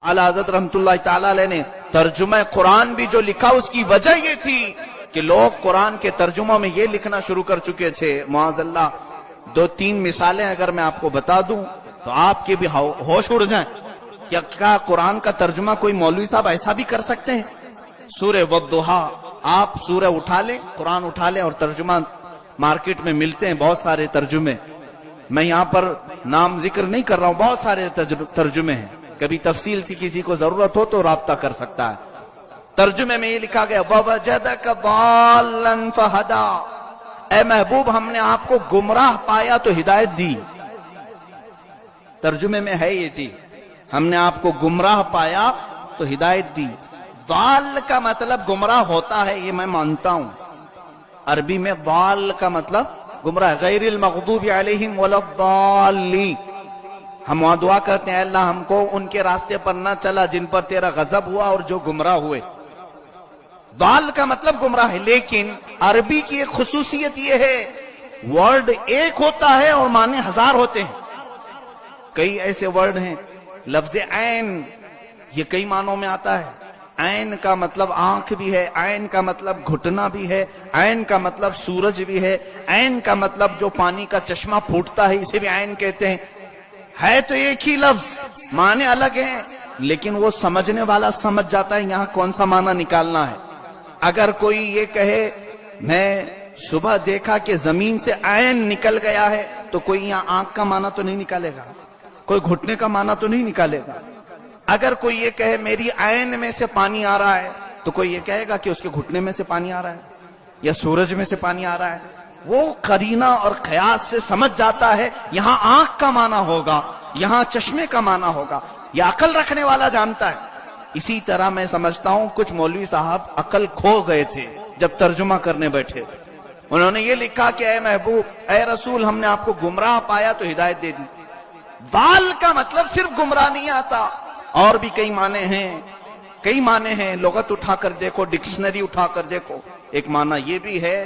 आला हज़रत रहमतुल्लाह ताला अलैह ने तर्जुमा कुरान भी जो लिखा उसकी वजह ये थी कि लोग कुरान के तर्जुमा में ये लिखना शुरू कर चुके थे। मुआज़ल्लाह दो तीन मिसालें अगर मैं आपको बता दूं तो आपके भी होश उड़ जाएं। क्या कुरान का तर्जुमा कोई मौलवी साहब ऐसा भी कर सकते हैं? सूरह वद्दुहा, आप सूरह उठा लें, कुरान उठा लें और तर्जुमा मार्केट में मिलते हैं बहुत सारे तर्जुमे। मैं यहाँ पर नाम जिक्र नहीं कर रहा हूँ, बहुत सारे तर्जुमे हैं। कभी तफसील से किसी को जरूरत हो तो राब्ता कर सकता है। तर्जुमे में ये लिखा गया ववजदक दाल्लन फहदा, ऐ महबूब हमने आपको गुमराह पाया तो हिदायत दी। तर्जुमे में है ये चीज, हमने आपको गुमराह पाया तो हिदायत दी। दाल का मतलब गुमराह होता है, ये मैं मानता हूं। अरबी में दाल का मतलब गुमराह, गैरिल मग़दूबि अलैहिम वलद्दाल्लीन। हम वहां दुआ करते हैं अल्लाह हमको उनके रास्ते पर न चला जिन पर तेरा गजब हुआ और जो गुमराह हुए। दाल का मतलब गुमराह है, लेकिन अरबी की एक खुसूसियत यह है वर्ड एक होता है और माने हजार होते हैं। कई ऐसे वर्ड हैं, लफ्ज़ ऐन ये कई मानों में आता है। ऐन का मतलब आंख भी है, ऐन का मतलब घुटना भी है, ऐन का मतलब सूरज भी है, ऐन का मतलब जो पानी का चश्मा फूटता है इसे भी ऐन कहते हैं। है तो एक ही लफ्ज, माने अलग हैं, लेकिन वो समझने वाला समझ जाता है यहाँ कौन सा माना निकालना है। अगर कोई ये कहे मैं सुबह देखा कि जमीन से ऐन निकल गया है, तो कोई यहाँ आंख का माना तो नहीं निकालेगा, कोई घुटने का माना तो नहीं निकालेगा। अगर कोई ये कहे मेरी ऐन में से पानी आ रहा है, तो कोई ये कहेगा कि उसके घुटने में से पानी आ रहा है या सूरज में से पानी आ रहा है। वो करीना और क़यास से समझ जाता है यहां आंख का माना होगा, यहां चश्मे का माना होगा। यह अकल रखने वाला जानता है। इसी तरह मैं समझता हूं कुछ मौलवी साहब अकल खो गए थे जब तर्जुमा करने बैठे। उन्होंने ये लिखा कि ऐ महबूब, ऐ रसूल, हमने आपको गुमराह पाया तो हिदायत दे दी। दाल का मतलब सिर्फ गुमराह नहीं आता, और भी कई माने हैं, कई माने हैं। लुगत उठाकर देखो, डिक्शनरी उठाकर देखो। एक माना ये भी है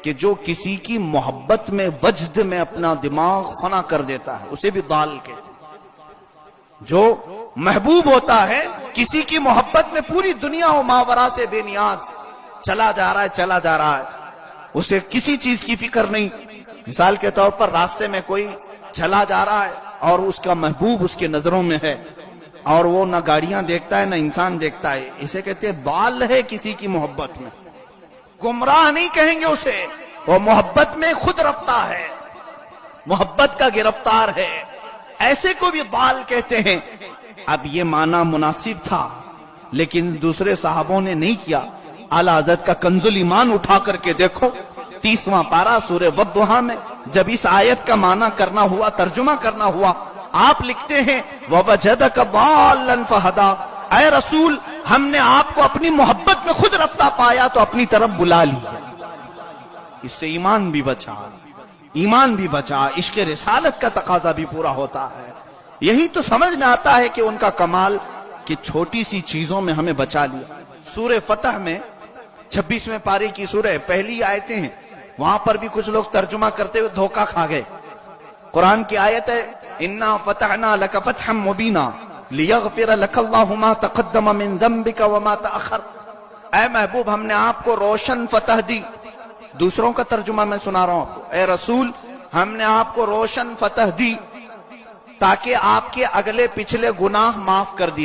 कि जो किसी की मोहब्बत में, वज्द में अपना दिमाग फना कर देता है उसे भी दाल कहते हैं। जो महबूब होता है, किसी की मोहब्बत में पूरी दुनिया और मावरा से बेनियाज चला जा रहा है, चला जा रहा है, उसे किसी चीज की फिक्र नहीं। मिसाल के तौर पर रास्ते में कोई चला जा रहा है और उसका महबूब उसके नजरों में है, और वो ना गाड़ियां देखता है ना इंसान देखता है, इसे कहते हैं दाल है किसी की मोहब्बत में। गुमराह नहीं कहेंगे उसे, वो मोहब्बत में खुद रफ्ता है, मोहब्बत का गिरफ्तार है, ऐसे को भी दाल कहते हैं। अब ये माना मुनासिब था, लेकिन दूसरे साहबों ने नहीं किया। आला हज़रत का कंजुल ईमान उठा करके देखो, 30वां पारा सूरह वद्दुहा में जब इस आयत का माना करना हुआ, तर्जुमा करना हुआ, आप लिखते हैं ववजदक दाल्लन फहदा, ऐ रसूल हमने आपको अपनी मोहब्बत में खुद रफ्ता पाया तो अपनी तरफ बुला लिया। इससे ईमान भी बचा, ईमान भी बचा, इश्क रिसालत का तकाजा भी पूरा होता है। यही तो समझ में आता है कि उनका कमाल कि छोटी सी चीजों में हमें बचा लिया। सूरह फतह में 26वें पारे की सूरह पहली आयतें हैं, वहां पर भी कुछ लोग तर्जुमा करते हुए धोखा खा गए। कुरान की आयत है इन्ना फतहना लक फतहम मुबीना लियगफिर लकल्लाहु मा तक़द्दम मिन ज़ंबिका व मा तअख़र। ऐ महबूब हमने आपको रोशन फतह दी। दूसरों का तर्जुमा मैं सुना रहा हूं आपको। ऐ रसूल हमने आपको रोशन फतह दी ताकि आपके अगले पिछले गुनाह माफ कर दिए।